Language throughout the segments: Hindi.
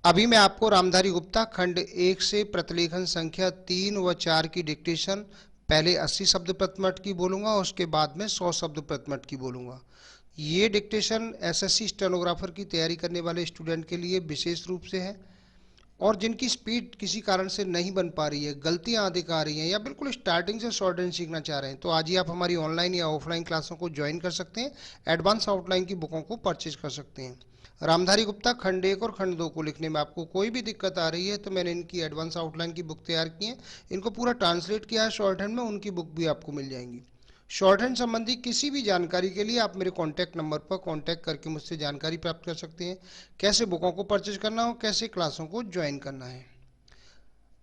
अभी मैं आपको रामधारी गुप्ता खंड 1 से प्रतिलेखन संख्या 3 व 4 की डिक्टेशन पहले 80 शब्द प्रति मिनट की बोलूँगा, उसके बाद में 100 शब्द प्रति मिनट की बोलूँगा। ये डिक्टेशन एसएससी स्टेनोग्राफर की तैयारी करने वाले स्टूडेंट के लिए विशेष रूप से है, और जिनकी स्पीड किसी कारण से नहीं बन पा रही है, गलतियां अधिक आ रही हैं, या बिल्कुल स्टार्टिंग से शॉर्ट हैंड सीखना चाह रहे हैं, तो आज ही आप हमारी ऑनलाइन या ऑफलाइन क्लासों को ज्वाइन कर सकते हैं। एडवांस आउटलाइन की बुकों को परचेज कर सकते हैं। रामधारी गुप्ता खंड 1 और खंड 2 को लिखने में आपको कोई भी दिक्कत आ रही है तो मैंने इनकी एडवांस आउटलाइन की बुक तैयार की है, इनको पूरा ट्रांसलेट किया है शॉर्ट हैंड में, उनकी बुक भी आपको मिल जाएंगी। शॉर्ट हैंड संबंधी किसी भी जानकारी के लिए आप मेरे कॉन्टैक्ट नंबर पर कॉन्टैक्ट करके मुझसे जानकारी प्राप्त कर सकते हैं, कैसे बुकों को परचेज करना हो, कैसे क्लासों को ज्वाइन करना है।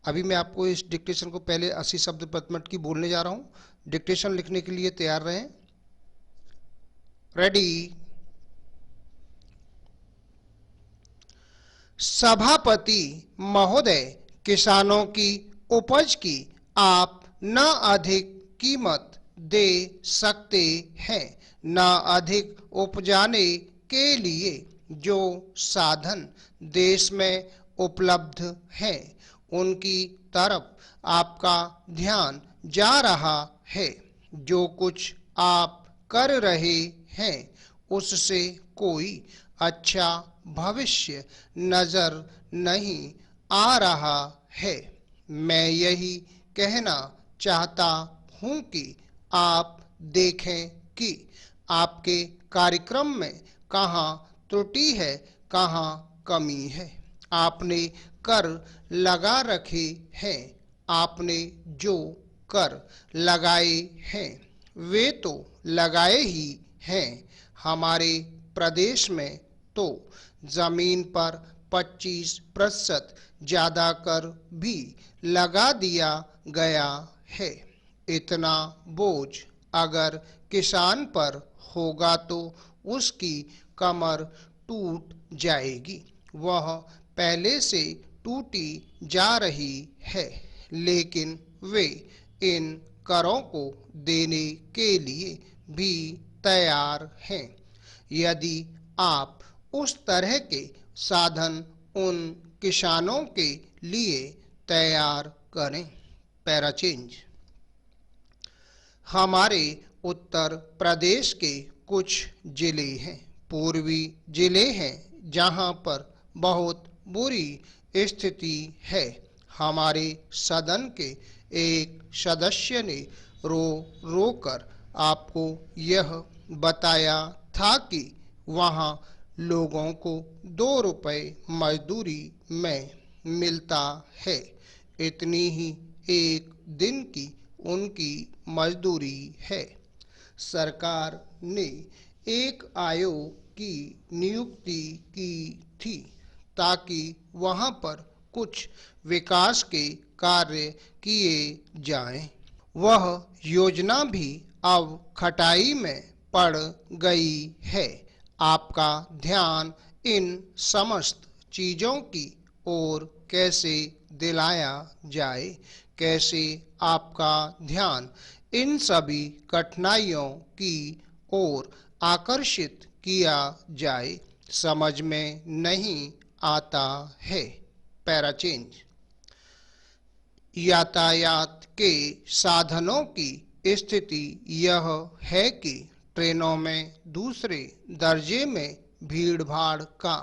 अभी मैं आपको इस डिक्टेशन को पहले 80 शब्द प्रति मिनट की बोलने जा रहा हूं। डिक्टेशन लिखने के लिए तैयार रहें। रेडी। सभापति महोदय, किसानों की उपज की आप न अधिक कीमत दे सकते हैं, न अधिक उपजाने के लिए जो साधन देश में उपलब्ध हैं उनकी तरफ आपका ध्यान जा रहा है। जो कुछ आप कर रहे हैं उससे कोई अच्छा भविष्य नजर नहीं आ रहा है। मैं यही कहना चाहता हूं कि आप देखें कि आपके कार्यक्रम में कहाँ त्रुटि है, कहाँ कमी है। आपने कर लगा रखे हैं, आपने जो कर लगाए हैं वे तो लगाए ही हैं। हमारे प्रदेश में तो जमीन पर 25% ज्यादा कर भी लगा दिया गया है। इतना बोझ अगर किसान पर होगा तो उसकी कमर टूट जाएगी। वह पहले से टूटी जा रही है, लेकिन वे इन करों को देने के लिए भी तैयार हैं। यदि आप उस तरह के साधन उन किसानों के लिए तैयार करें। Para change. हमारे उत्तर प्रदेश के कुछ जिले हैं, पूर्वी जिले हैं, जहां पर बहुत बुरी स्थिति है। हमारे सदन के एक सदस्य ने रो रो कर आपको यह बताया था कि वहाँ लोगों को 2 रुपए मजदूरी में मिलता है। इतनी ही एक दिन की उनकी मजदूरी है। सरकार ने एक आयोग की नियुक्ति की थी ताकि वहां पर कुछ विकास के कार्य किए जाएं। वह योजना भी अब खटाई में पड़ गई है। आपका ध्यान इन समस्त चीजों की ओर कैसे दिलाया जाए, कैसे आपका ध्यान इन सभी कठिनाइयों की ओर आकर्षित किया जाए, समझ में नहीं आता है। Para change. यातायात के साधनों की स्थिति यह है कि ट्रेनों में दूसरे दर्जे में भीड़ भाड़ का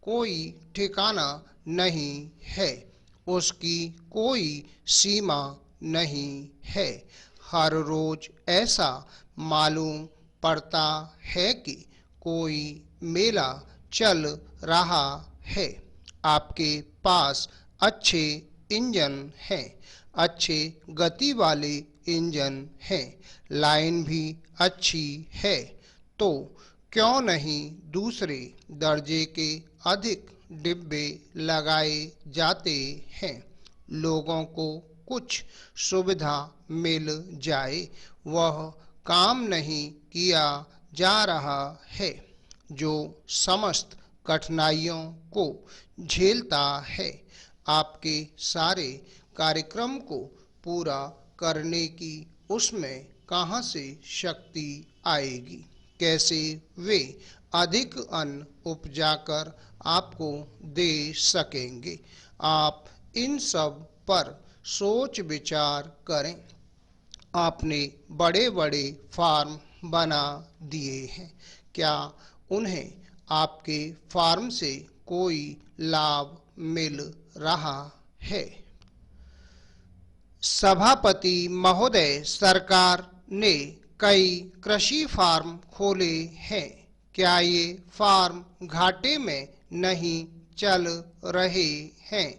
कोई ठिकाना नहीं है, उसकी कोई सीमा नहीं है। हर रोज ऐसा मालूम पड़ता है कि कोई मेला चल रहा है। आपके पास अच्छे इंजन हैं, अच्छे गति वाले इंजन हैं, लाइन भी अच्छी है, तो क्यों नहीं दूसरे दर्जे के अधिक डिब्बे लगाए जाते हैं। लोगों को कुछ सुविधा मिल जाए, वह काम नहीं किया जा रहा है। जो समस्त कठिनाइयों को झेलता है, आपके सारे कार्यक्रम को पूरा करने की उसमें कहाँ से शक्ति आएगी, कैसे वे अधिक अन्न उपजाकर आपको दे सकेंगे। आप इन सब पर सोच विचार करें। आपने बड़े बड़े फार्म बना दिए हैं, क्या उन्हें आपके फार्म से कोई लाभ मिल रहा है? सभापति महोदय, सरकार ने कई कृषि फार्म खोले हैं, क्या ये फार्म घाटे में नहीं चल रहे हैं?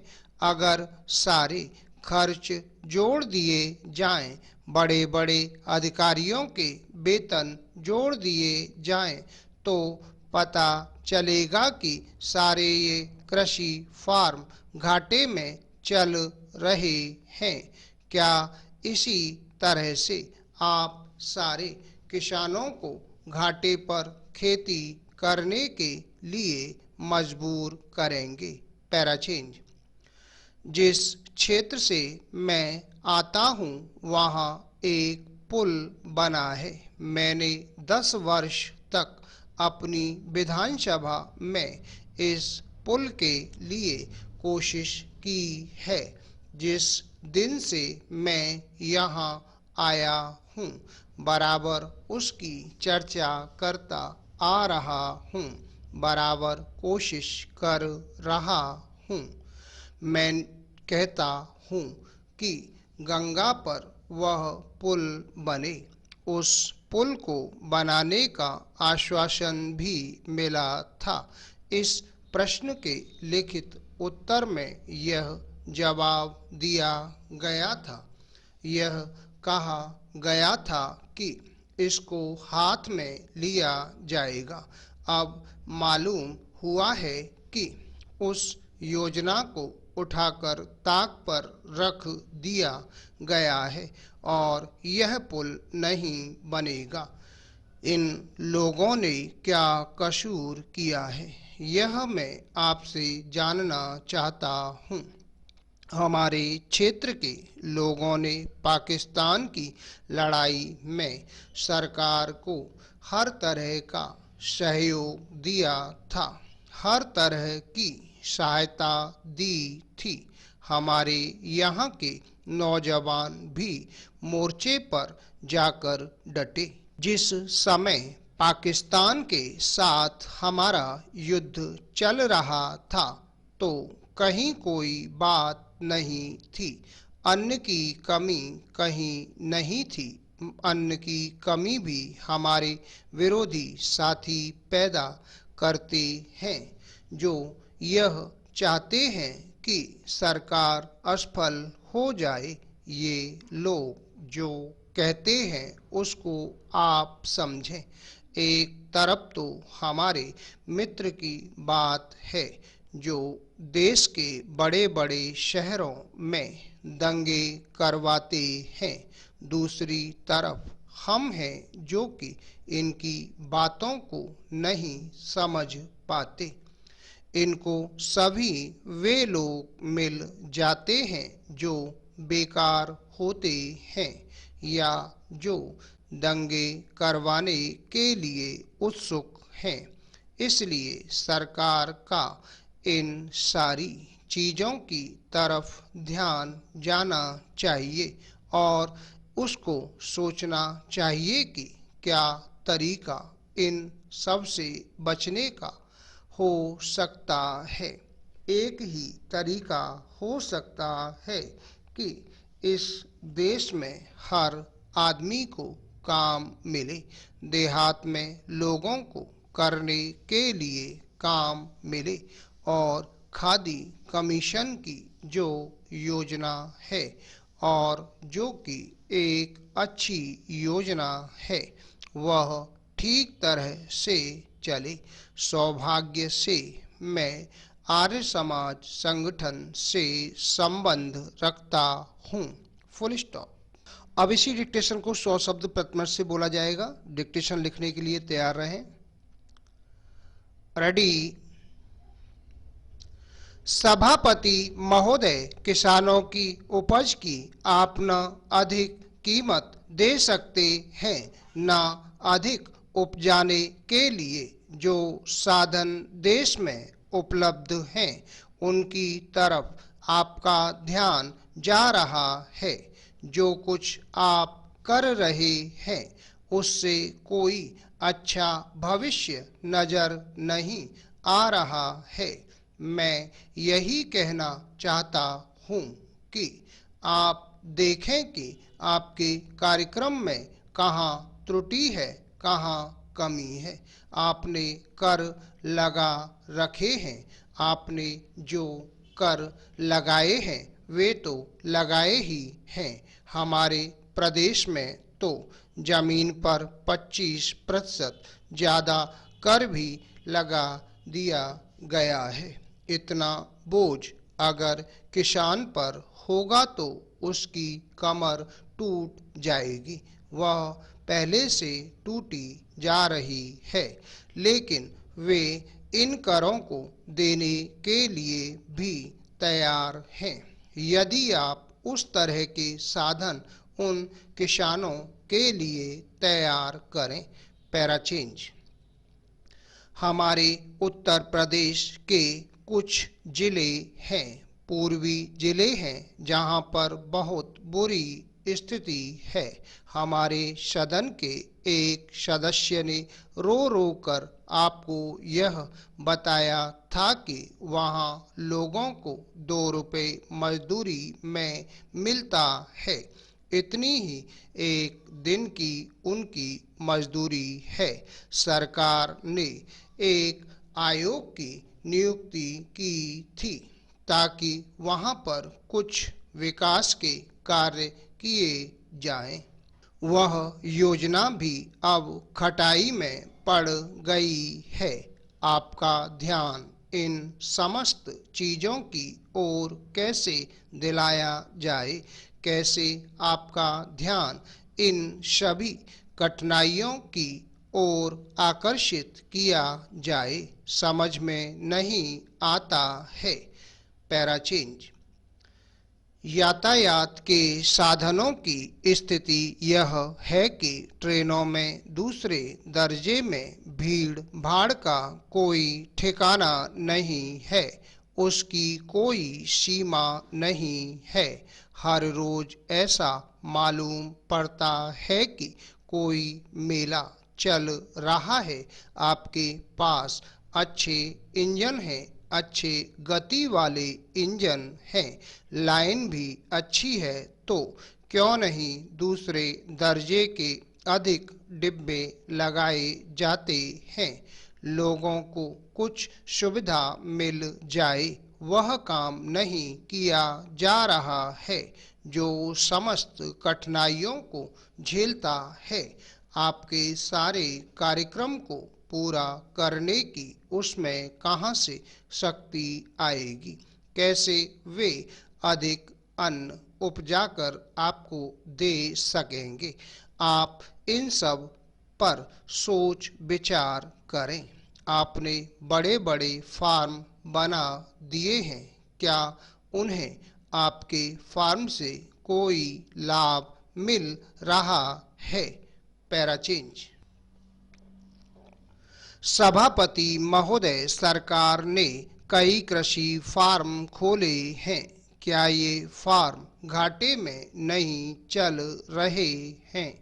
अगर सारे खर्च जोड़ दिए जाएं, बड़े बड़े अधिकारियों के वेतन जोड़ दिए जाएं, तो पता चलेगा कि सारे ये कृषि फार्म घाटे में चल रहे हैं। क्या इसी तरह से आप सारे किसानों को घाटे पर खेती करने के लिए मजबूर करेंगे? पैराचेंज। जिस क्षेत्र से मैं आता हूँ वहाँ एक पुल बना है। मैंने 10 वर्ष तक अपनी विधानसभा में इस पुल के लिए कोशिश की है। जिस दिन से मैं यहाँ आया हूँ बराबर उसकी चर्चा करता आ रहा हूँ, बराबर कोशिश कर रहा हूँ। मैं कहता हूँ कि गंगा पर वह पुल बने। उस पुल को बनाने का आश्वासन भी मिला था। इस प्रश्न के लिखित उत्तर में यह जवाब दिया गया था। यह कहा गया था कि इसको हाथ में लिया जाएगा। अब मालूम हुआ है कि उस योजना को उठाकर ताक पर रख दिया गया है और यह पुल नहीं बनेगा। इन लोगों ने क्या कसूर किया है, यह मैं आपसे जानना चाहता हूँ। हमारे क्षेत्र के लोगों ने पाकिस्तान की लड़ाई में सरकार को हर तरह का सहयोग दिया था, हर तरह की सहायता दी थी। हमारे यहाँ के नौजवान भी मोर्चे पर जाकर डटे। जिस समय पाकिस्तान के साथ हमारा युद्ध चल रहा था तो कहीं कोई बात नहीं थी, अन्न की कमी कहीं नहीं थी। अन्न की कमी भी हमारे विरोधी साथी पैदा करते हैं, जो यह चाहते हैं कि सरकार असफल हो जाए। ये लोग जो कहते हैं उसको आप समझें। एक तरफ तो हमारे मित्र की बात है जो देश के बड़े बड़े शहरों में दंगे करवाते हैं, दूसरी तरफ हम हैं जो कि इनकी बातों को नहीं समझ पाते। इनको सभी वे लोग मिल जाते हैं जो बेकार होते हैं या जो दंगे करवाने के लिए उत्सुक हैं। इसलिए सरकार का इन सारी चीज़ों की तरफ ध्यान जाना चाहिए और उसको सोचना चाहिए कि क्या तरीका इन सब से बचने का हो सकता है। एक ही तरीका हो सकता है कि इस देश में हर आदमी को काम मिले, देहात में लोगों को करने के लिए काम मिले और खादी कमीशन की जो योजना है और जो कि एक अच्छी योजना है वह ठीक तरह से चले। सौभाग्य से मैं आर्य समाज संगठन से संबंध रखता हूँ। Full stop. अब इसी डिक्टेशन को 100 शब्द प्रति से बोला जाएगा। डिक्टेशन लिखने के लिए तैयार रहें। रेडी। सभापति महोदय, किसानों की उपज की आप न अधिक कीमत दे सकते हैं, न अधिक उपजाने के लिए जो साधन देश में उपलब्ध हैं उनकी तरफ आपका ध्यान जा रहा है। जो कुछ आप कर रहे हैं उससे कोई अच्छा भविष्य नजर नहीं आ रहा है। मैं यही कहना चाहता हूँ कि आप देखें कि आपके कार्यक्रम में कहाँ त्रुटि है, कहाँ कमी है। आपने कर लगा रखे हैं, आपने जो कर लगाए हैं वे तो लगाए ही हैं। हमारे प्रदेश में तो जमीन पर 25% ज़्यादा कर भी लगा दिया गया है। इतना बोझ अगर किसान पर होगा तो उसकी कमर टूट जाएगी। वह पहले से टूटी जा रही है, लेकिन वे इन करों को देने के लिए भी तैयार हैं। यदि आप उस तरह के साधन उन किसानों के लिए तैयार करें। पैराचेंज। हमारे उत्तर प्रदेश के कुछ जिले हैं, पूर्वी जिले हैं, जहां पर बहुत बुरी स्थिति है। हमारे सदन के एक सदस्य ने रो रो कर आपको यह बताया था कि वहां लोगों को 2 रुपये मजदूरी में मिलता है। इतनी ही एक दिन की उनकी मजदूरी है। सरकार ने एक आयोग की नियुक्ति की थी ताकि वहां पर कुछ विकास के कार्य किए जाएं। वह योजना भी अब खटाई में पड़ गई है। आपका ध्यान इन समस्त चीज़ों की ओर कैसे दिलाया जाए, कैसे आपका ध्यान इन सभी कठिनाइयों की ओर आकर्षित किया जाए, समझ में नहीं आता है। पैराचेंज। यातायात के साधनों की स्थिति यह है कि ट्रेनों में दूसरे दर्जे में भीड़ भाड़ का कोई ठिकाना नहीं है, उसकी कोई सीमा नहीं है। हर रोज ऐसा मालूम पड़ता है कि कोई मेला चल रहा है। आपके पास अच्छे इंजन हैं, अच्छे गति वाले इंजन हैं, लाइन भी अच्छी है, तो क्यों नहीं दूसरे दर्जे के अधिक डिब्बे लगाए जाते हैं। लोगों को कुछ सुविधा मिल जाए, वह काम नहीं किया जा रहा है जो समस्त कठिनाइयों को झेलता है। आपके सारे कार्यक्रम को पूरा करने की उसमें कहाँ से शक्ति आएगी, कैसे वे अधिक अन्न उपजाकर आपको दे सकेंगे। आप इन सब पर सोच विचार करें। आपने बड़े बड़े फार्म बना दिए हैं, क्या उन्हें आपके फार्म से कोई लाभ मिल रहा है। पैराचेंज। सभापति महोदय, सरकार ने कई कृषि फार्म खोले हैं, क्या ये फार्म घाटे में नहीं चल रहे हैं।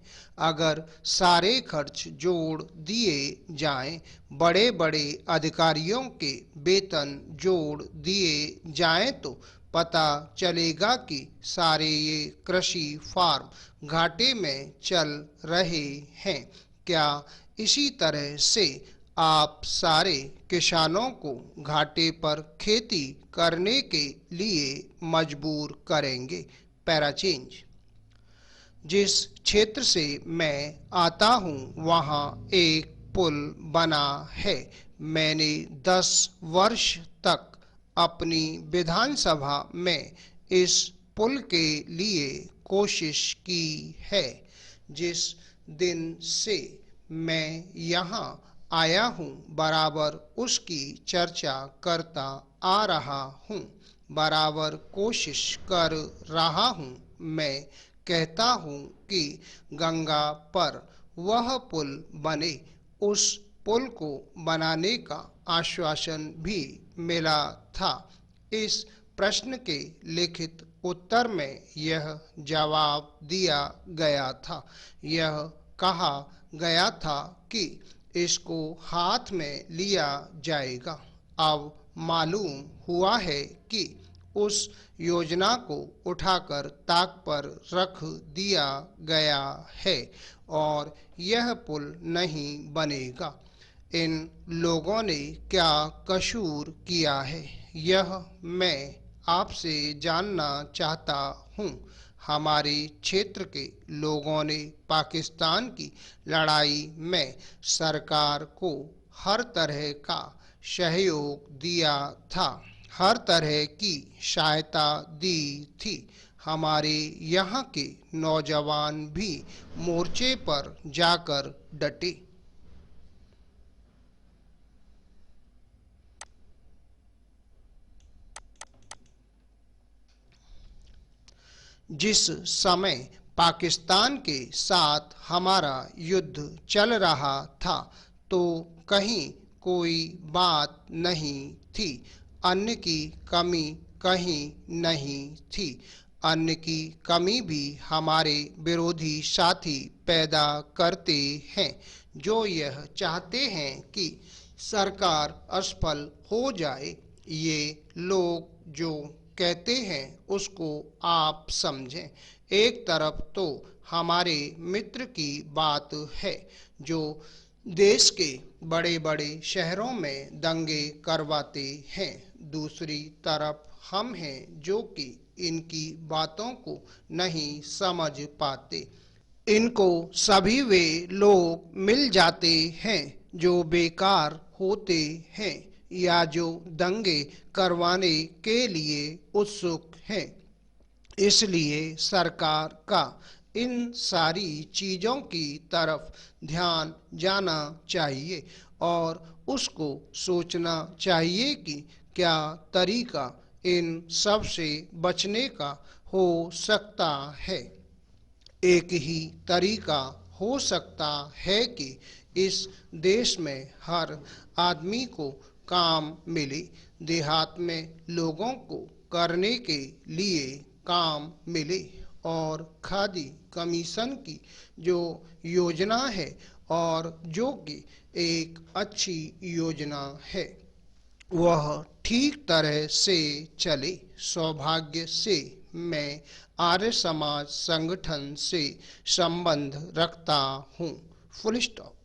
अगर सारे खर्च जोड़ दिए जाएं, बड़े बड़े अधिकारियों के वेतन जोड़ दिए जाएं तो पता चलेगा कि सारे ये कृषि फार्म घाटे में चल रहे हैं। क्या इसी तरह से आप सारे किसानों को घाटे पर खेती करने के लिए मजबूर करेंगे। पैराचेंज। जिस क्षेत्र से मैं आता हूँ वहाँ एक पुल बना है। मैंने 10 वर्ष तक अपनी विधानसभा में इस पुल के लिए कोशिश की है। जिस दिन से मैं यहाँ आया हूँ बराबर उसकी चर्चा करता आ रहा हूँ, बराबर कोशिश कर रहा हूँ। मैं कहता हूँ कि गंगा पर वह पुल बने, उस पुल को बनाने का आश्वासन भी मिला था। इस प्रश्न के लिखित उत्तर में यह जवाब दिया गया था। यह कहा गया था कि इसको हाथ में लिया जाएगा। अब मालूम हुआ है कि उस योजना को उठाकर ताक पर रख दिया गया है और यह पुल नहीं बनेगा। इन लोगों ने क्या कसूर किया है, यह मैं आपसे जानना चाहता हूँ। हमारे क्षेत्र के लोगों ने पाकिस्तान की लड़ाई में सरकार को हर तरह का सहयोग दिया था, हर तरह की सहायता दी थी। हमारे यहाँ के नौजवान भी मोर्चे पर जाकर डटे। जिस समय पाकिस्तान के साथ हमारा युद्ध चल रहा था तो कहीं कोई बात नहीं थी, अन्न की कमी कहीं नहीं थी। अन्न की कमी भी हमारे विरोधी साथी पैदा करते हैं, जो यह चाहते हैं कि सरकार असफल हो जाए। ये लोग जो कहते हैं उसको आप समझें। एक तरफ तो हमारे मित्र की बात है जो देश के बड़े बड़े शहरों में दंगे करवाते हैं, दूसरी तरफ हम हैं जो कि इनकी बातों को नहीं समझ पाते। इनको सभी वे लोग मिल जाते हैं जो बेकार होते हैं या जो दंगे करवाने के लिए उत्सुक हैं। इसलिए सरकार का इन सारी चीज़ों की तरफ ध्यान जाना चाहिए और उसको सोचना चाहिए कि क्या तरीका इन सब से बचने का हो सकता है। एक ही तरीका हो सकता है कि इस देश में हर आदमी को काम मिले, देहात में लोगों को करने के लिए काम मिले और खादी कमीशन की जो योजना है और जो कि एक अच्छी योजना है वह ठीक तरह से चले। सौभाग्य से मैं आर्य समाज संगठन से संबंध रखता हूँ। Full stop.